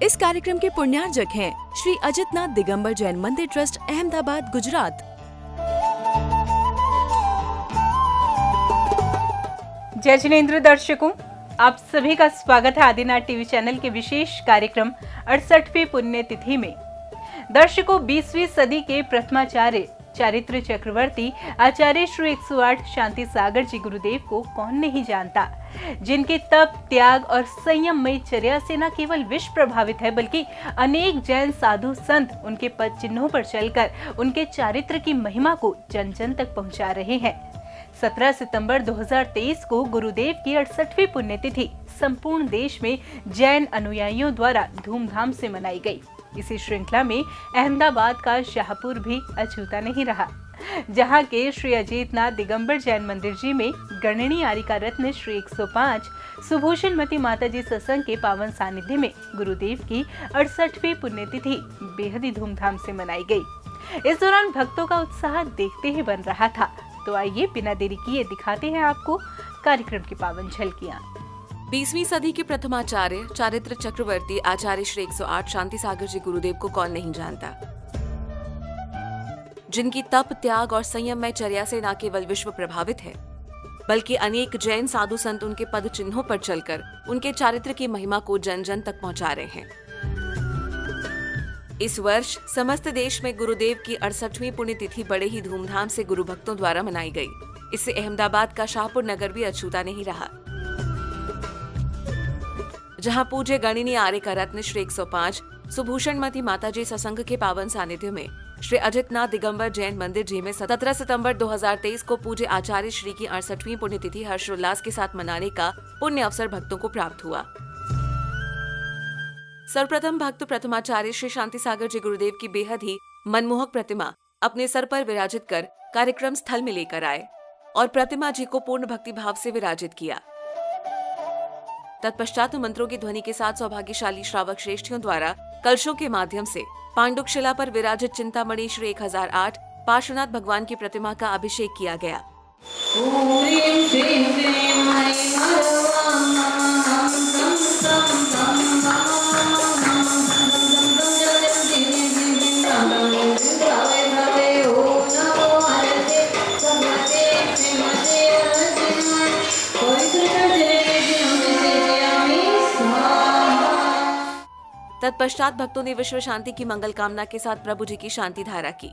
इस कार्यक्रम के पुण्यार्जक हैं श्री अजितनाथ दिगंबर जैन मंदिर ट्रस्ट, अहमदाबाद, गुजरात। जय जिनेंद्र दर्शकों, आप सभी का स्वागत है आदिनाथ टीवी चैनल के विशेष कार्यक्रम 68वीं पुण्यतिथि में। दर्शकों, 20वीं सदी के प्रथमाचार्य चारित्र चक्रवर्ती आचार्य श्री 108 शांति सागर जी गुरुदेव को कौन नहीं जानता, जिनके तप, त्याग और संयममयी चर्या से न केवल विश्व प्रभावित है बल्कि अनेक जैन साधु संत उनके पद चिन्हों पर चलकर उनके चारित्र की महिमा को जन जन तक पहुंचा रहे हैं। 17 सितंबर 2023 को गुरुदेव की 68वीं पुण्यतिथि संपूर्ण देश में जैन अनुयायियों द्वारा धूमधाम से मनाई गई। इसी श्रृंखला में अहमदाबाद का शाहपुर भी अछूता नहीं रहा, जहां के श्री अजितनाथ दिगंबर जैन मंदिर जी में गणनीय आरिका रत्न श्री 105 सुभूषणमती माता जी सत्संग के पावन सानिध्य में गुरुदेव की 68वीं पुण्यतिथि बेहद ही धूमधाम से मनाई गई। इस दौरान भक्तों का उत्साह देखते ही बन रहा था। तो आइए बिना देरी किए दिखाते हैं आपको कार्यक्रम की पावन झलकियां। 20वीं सदी के प्रथमाचार्य चारित्र चक्रवर्ती आचार्य श्री 108 शांति सागर जी गुरुदेव को कौन नहीं जानता, जिनकी तप, त्याग और संयममय चर्या से न केवल विश्व प्रभावित है बल्कि अनेक जैन साधु संत उनके पद चिन्हों पर चलकर उनके चारित्र की महिमा को जन जन तक पहुंचा रहे हैं। इस वर्ष समस्त देश में गुरुदेव की 68वीं पुण्यतिथि बड़े ही धूमधाम से गुरु भक्तों द्वारा मनाई गई। इससे अहमदाबाद का शाहपुर नगर भी अछूता नहीं रहा, जहां पूज्य गणनीय आरिका रत्न श्री 105 सुभूषणमती माता जी सत्संग के पावन सानिध्य में श्री अजितनाथ दिगंबर जैन मंदिर जी में 17 सितंबर 2023 को पूज्य आचार्य श्री की 68वीं पुण्यतिथि हर्षोल्लास के साथ मनाने का पुण्य अवसर भक्तों को प्राप्त हुआ। सर्वप्रथम भक्त प्रथमाचार्य श्री शांति सागर जी गुरुदेव की बेहद ही मनमोहक प्रतिमा अपने सर पर विराजित कर कार्यक्रम स्थल में लेकर आए और प्रतिमा जी को पूर्ण भक्ति भाव से विराजित किया। तत्पश्चात मंत्रों की ध्वनि के साथ सौभाग्यशाली श्रावक श्रेष्ठियों द्वारा कलशों के माध्यम से पांडुक शिला पर विराजित चिंतामणि श्री 1008 पार्श्वनाथ भगवान की प्रतिमा का अभिषेक किया गया। तत्पश्चात भक्तों ने विश्व शांति की मंगल कामना के साथ प्रभु जी की शांति धारा की।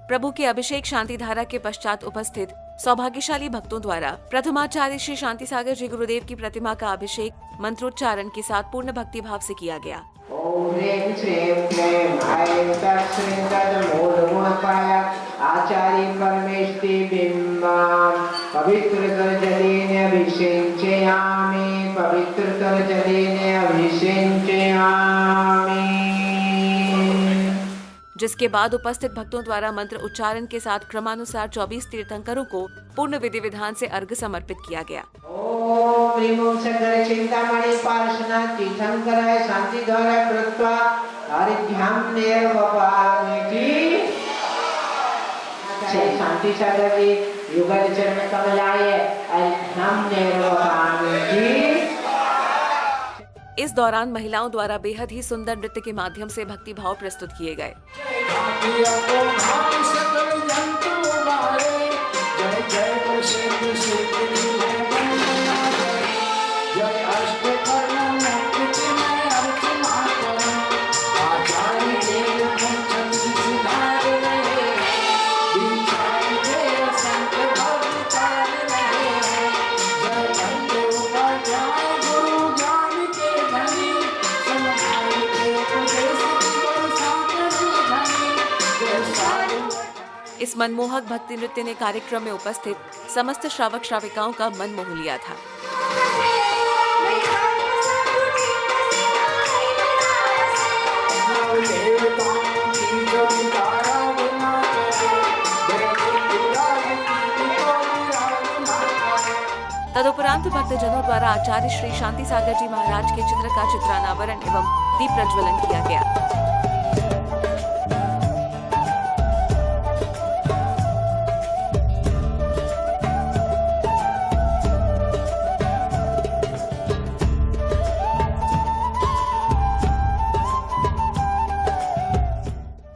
प्रभु के अभिषेक शांति धारा के पश्चात उपस्थित सौभाग्यशाली भक्तों द्वारा प्रथमाचार्य श्री शांति सागर जी गुरुदेव की प्रतिमा का अभिषेक मंत्रोच्चारण के साथ पूर्ण भक्ति भाव से किया गया। ओम ह्रीं श्रीं क्लीं ऐं तत्श्रीं तन्मूलमूलपाय आचार्य परमेष्टि बिम्बां पवित्रतर जलेन अभिषेचयामि, पवित्रतर जलेन अभिषेचयामि। जिसके बाद उपस्थित भक्तों द्वारा मंत्र उच्चारण के साथ क्रमानुसार 24 तीर्थंकरों को पूर्ण विधि विधान से अर्घ्य समर्पित किया गया। ओम ह्रीं शंकर चिंतामणि पार्श्वनाथ तीर्थंकराय शांति द्वारा कृत्वा अर्घ्यं निर्वपामि। शांति सागर जी युगल चरण कमलाय अर्घ्यं निर्वपामि। इस दौरान महिलाओं द्वारा बेहद ही सुंदर नृत्य के माध्यम से भक्ति भाव प्रस्तुत किए गए। इस मनमोहक भक्ति नृत्य ने कार्यक्रम में उपस्थित समस्त श्रावक श्राविकाओं का मन मोह लिया था। तदुपरांत भक्तजनों द्वारा आचार्य श्री शांति सागर जी महाराज के चित्र का चित्रानावरण एवं दीप प्रज्वलन किया गया।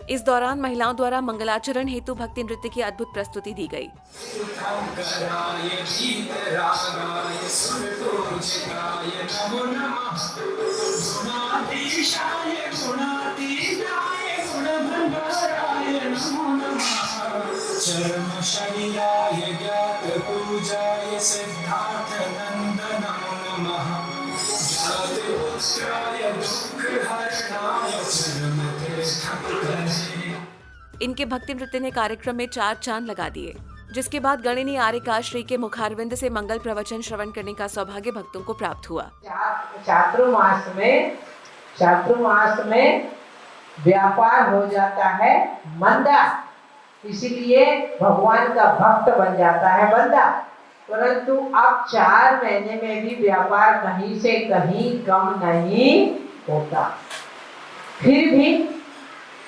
इस दौरान महिलाओं द्वारा मंगलाचरण हेतु भक्ति नृत्य की अद्भुत प्रस्तुति दी गई। इनके भक्ति नृत्य ने कार्यक्रम में 4 चांद लगा दिए, जिसके बाद गणिनी आर्यका श्री के मुखारविंद से मंगल प्रवचन श्रवण करने का सौभाग्य भक्तों को प्राप्त हुआ। चातुर्मास में व्यापार हो जाता है मंदा, इसीलिए भगवान का भक्त बन जाता है बंदा। परंतु अब 4 महीने में भी व्यापार कहीं से कहीं कम नहीं होता। फिर भी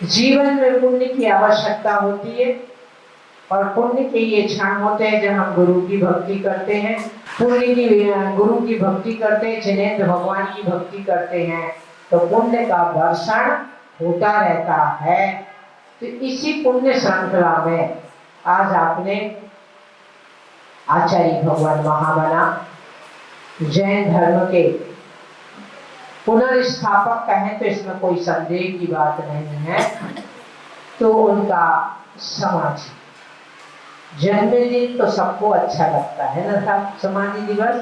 जीवन में पुण्य की आवश्यकता होती है, और पुण्य के ये क्षण होते हैं जब हम गुरु की भक्ति करते हैं, गुरु की भक्ति करते हैं, जिनेंद्र भगवान की भक्ति करते हैं, तो पुण्य का वर्षण होता रहता है। तो इसी पुण्य श्रृंखला में आज आपने आचार्य भगवान महामना जैन धर्म के पुनर्स्थापक कहें तो इसमें कोई संदेह की बात नहीं है, तो उनका समाधि जन्मदिन तो सबको अच्छा लगता है ना साहब, समाधि दिवस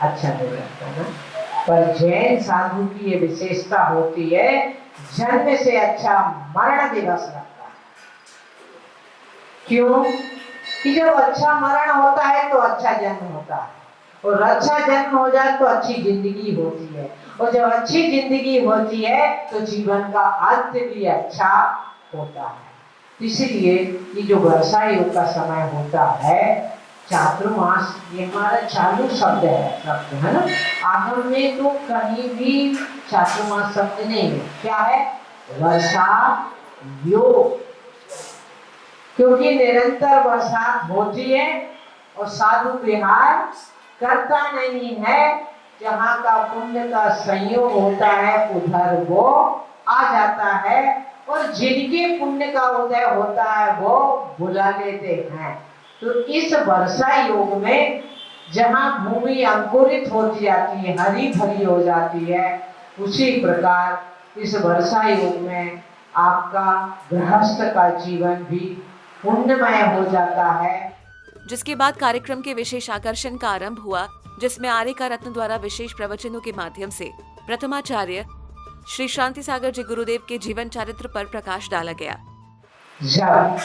अच्छा नहीं लगता ना, पर जैन साधु की ये विशेषता होती है, जन्म से अच्छा मरण दिवस लगता है। क्यों? कि जब अच्छा मरण होता है तो अच्छा जन्म होता है, और अच्छा जन्म हो जाए तो अच्छी जिंदगी होती है, और जब अच्छी जिंदगी होती है तो जीवन का अंत भी अच्छा होता है। इसलिए ये जो वर्षा योग का समय होता है, चातुर्मास, ये हमारा चालू शब्द है ना, आगम में तो कहीं भी चातुर्मास शब्द नहीं है। क्या है? वर्षा योग, क्योंकि निरंतर बरसात होती है और साधु विहार करता नहीं है। जहाँ का पुण्य का संयोग होता है उधर वो आ जाता है, और जिनके पुण्य का उदय होता है वो बुला लेते हैं। तो इस वर्षा योग में जहाँ भूमि अंकुरित होती जाती है, हरी भरी हो जाती है, उसी प्रकार इस वर्षा योग में आपका गृहस्थ का जीवन भी पुण्यमय हो जाता है। जिसके बाद कार्यक्रम के विशेष आकर्षण का आरंभ हुआ, जिसमें आर्यका रत्न द्वारा विशेष प्रवचनों के माध्यम से प्रथमाचार्य श्री शांति सागर जी गुरुदेव के जीवन चरित्र पर प्रकाश डाला गया। जब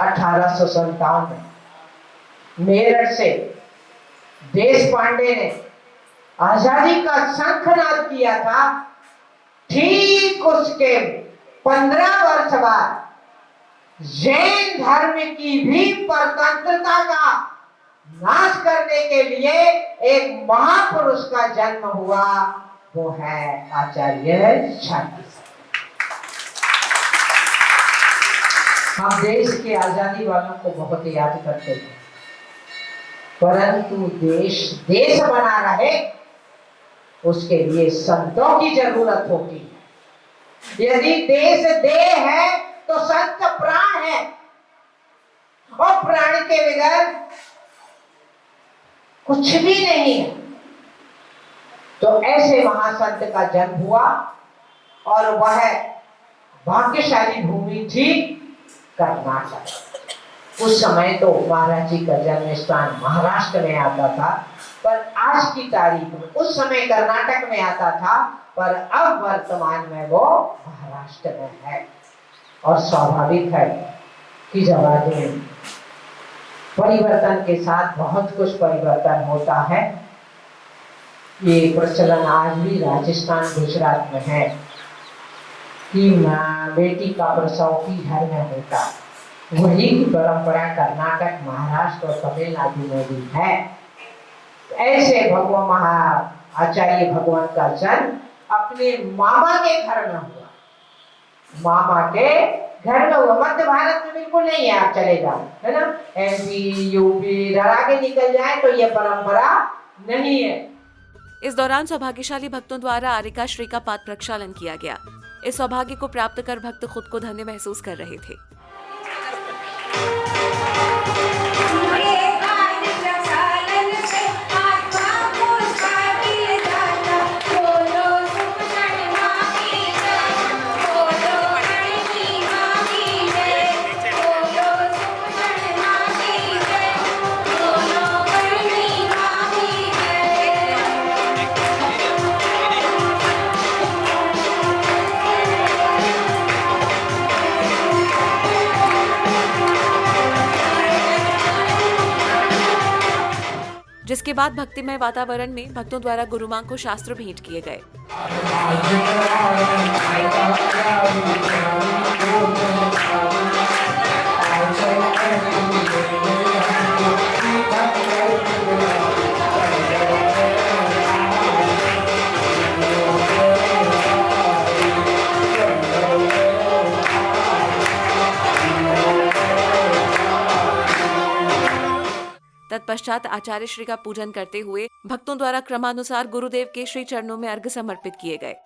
1857 में मेरठ से देश पांडे ने आजादी का शंखनाद किया था, ठीक उसके 15 वर्ष बाद जैन धर्म की भी परतंत्रता का नाश करने के लिए एक महापुरुष का जन्म हुआ, वो है आचार्य शांति सागर। हम देश के आजादी वालों को बहुत याद करते हैं, परंतु देश बना रहे उसके लिए संतों की जरूरत होती है। यदि देश देह है तो संत प्राण है, और प्राण के बगैर कुछ भी नहीं है। तो ऐसे महासंत का जन्म हुआ, और वह भाग्यशाली भूमि थी कर्नाटक। उस समय तो महाराज जी का जन्म स्थान महाराष्ट्र में आता था, पर आज की तारीख में उस समय कर्नाटक में आता था, पर अब वर्तमान में वो महाराष्ट्र में है। और स्वाभाविक है कि जब आदमी परिवर्तन के साथ बहुत कुछ परिवर्तन होता है। ये प्रचलन आज भी राजस्थान गुजरात में है कि बेटी का प्रसव की घर में होता, वही परंपरा कर्नाटक, महाराष्ट्र और तमिलनाडु में भी है। ऐसे भगवान आचार्य भगवान का जन्म अपने मामा के घर में हुआ, मामा के घर में हुआ। मध्य भारत में बिल्कुल नहीं है, आप चले जाओ, है ना, MP UP इधर आगे निकल जाए तो ये परंपरा नहीं है। इस दौरान सौभाग्यशाली भक्तों द्वारा आरिका श्री का पाद प्रक्षालन किया गया। इस सौभाग्य को प्राप्त कर भक्त खुद को धन्य महसूस कर रहे थे। जिसके बाद भक्तिमय वातावरण में भक्तों द्वारा गुरु मां को शास्त्र भेंट किए गए। तत्पश्चात आचार्य श्री का पूजन करते हुए भक्तों द्वारा क्रमानुसार गुरुदेव के श्री चरणों में अर्घ्य समर्पित किए गए।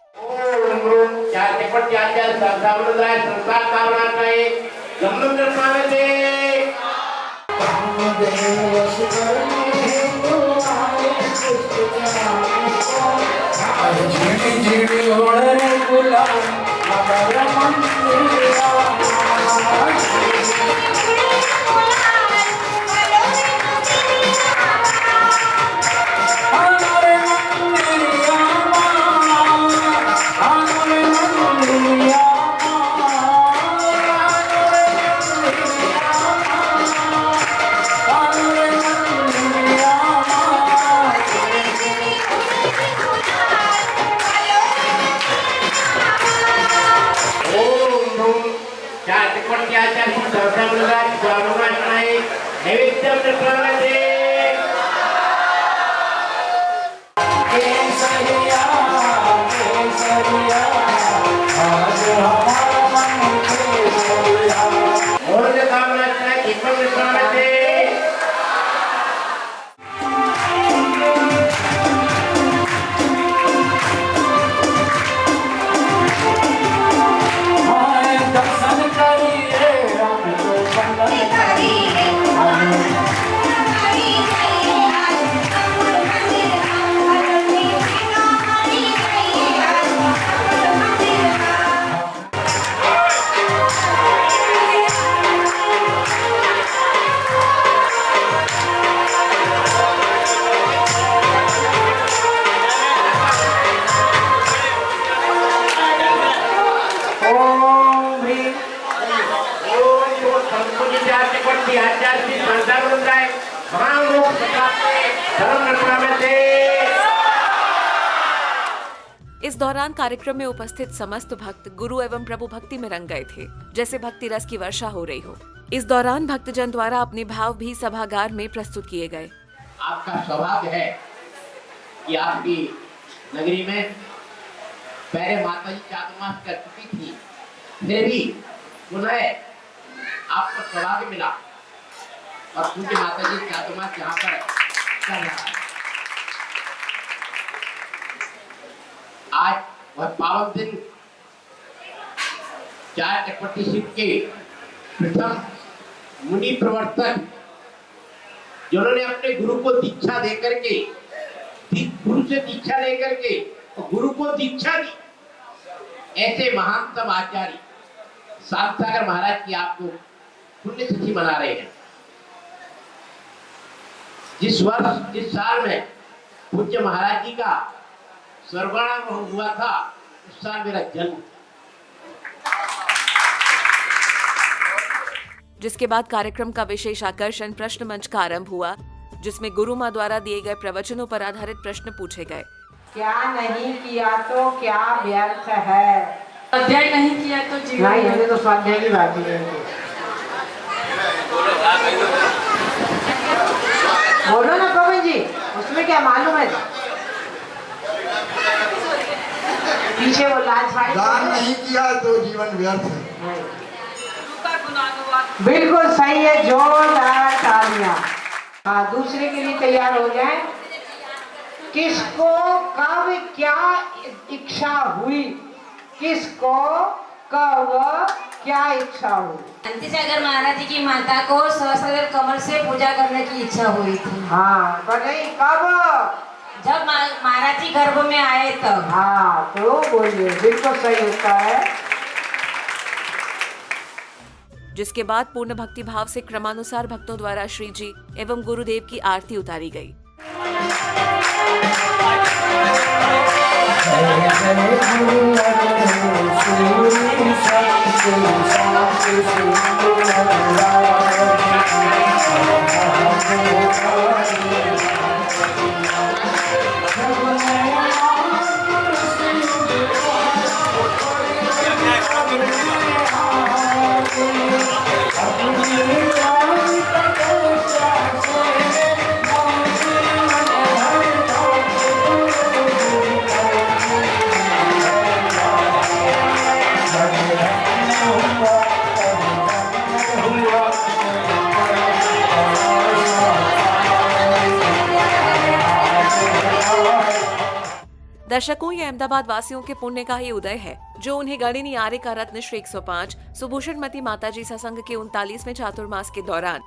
इस दौरान कार्यक्रम में उपस्थित समस्त भक्त गुरु एवं प्रभु भक्ति में रंग गए थे, जैसे भक्ति रस की वर्षा हो रही हो। इस दौरान भक्तजन द्वारा अपने भाव भी सभागार में प्रस्तुत किए गए। आपका सौभाग्य है कि आपकी नगरी में पहले माता जी चातुर्मास कर चुकी थी, फिर भी पुनः आपको सौभाग्य मिला और पूज्य माता जी चातुर्मास यहाँ पर कर रहा है। आज वह पावन दिन 4 चक्रवर्ती सिंह के प्रथम मुनि प्रवर्तक, जिन्होंने अपने गुरु को दीक्षा देकर के, गुरु से दीक्षा लेकर के और गुरु को दीक्षा दी, ऐसे महानतम आचार्य शांत सागर महाराज की आपको पुण्य तिथि मना रहे हैं। जिस साल में पूज्य महाराज जी का स्वर्गारोहण हुआ था, उस साल मेरा जन्म। जिसके बाद कार्यक्रम का विशेष आकर्षण प्रश्न मंच का आरंभ हुआ, जिसमें गुरु मां द्वारा दिए गए प्रवचनों पर आधारित प्रश्न पूछे गए। क्या नहीं किया तो क्या व्यर्थ है? स्वाध्याय नहीं किया तो जीवन नहीं, हमें तो स्वाध्याय की बात ही है। बोलो ना पवन जी, उसमें क्या मालूम है? पीछे वो लाल साड़ी दान नहीं किया तो जीवन व्यर्थ है। बिल्कुल सही है, जोरदार तालियां। हाँ, दूसरे के लिए तैयार हो जाए। किसको कब क्या इच्छा हुई, किसको कब क्या इच्छा हुई? शांतिसागर महाराज जी की माता को सहस्त्र कमल से पूजा करने की इच्छा हुई थी। हाँ, पर नहीं, कब? जब महाराज जी गर्भ में आए तब। हाँ, तो बोलिए, बिल्कुल सही उत्तर है। जिसके बाद पूर्ण भक्ति भाव से क्रमानुसार भक्तों द्वारा श्री जी एवं गुरुदेव की आरती उतारी गई। दर्शकों, ये अहमदाबाद वासियों के पुण्य का ही उदय है जो उन्हें गणिनी आर्य का रत्न श्री 105 सुभूषणमती माताजी सत्संग के 39वें चातुर्मास के दौरान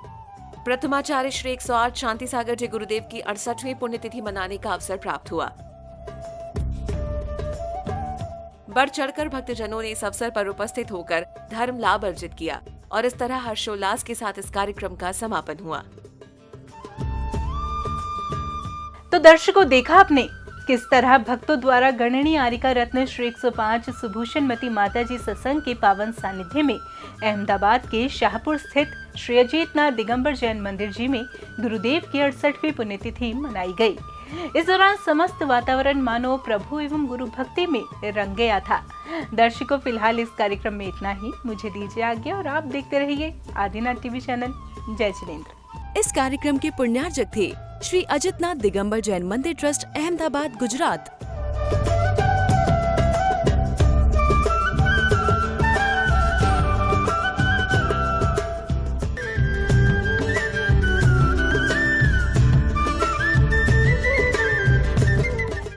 प्रथमाचार्य श्री 108 शांति सागर जी गुरुदेव की 68वीं पुण्यतिथि मनाने का अवसर प्राप्त हुआ। बढ़ चढ़कर भक्तजनों ने इस अवसर पर उपस्थित होकर धर्म लाभ अर्जित किया और इस तरह हर्षोल्लास के साथ इस कार्यक्रम का समापन हुआ। तो दर्शकों, देखा आपने किस तरह भक्तों द्वारा गणनी आरिका रत्न श्री 105 सुभूषणमती माताजी सत्संग के पावन सानिध्य में अहमदाबाद के शाहपुर स्थित श्री अजितनाथ दिगंबर जैन मंदिर जी में गुरुदेव की 68वीं पुण्यतिथि मनाई गई। इस दौरान समस्त वातावरण मानो प्रभु एवं गुरु भक्ति में रंग गया था। दर्शकों, फिलहाल इस कार्यक्रम में इतना ही। मुझे दीजिए आज्ञा और आप देखते रहिए आदिनाथ टीवी चैनल। जय जिनेंद्र। इस कार्यक्रम के पुण्यार्जक थे श्री अजितनाथ दिगंबर जैन मंदिर ट्रस्ट, अहमदाबाद, गुजरात।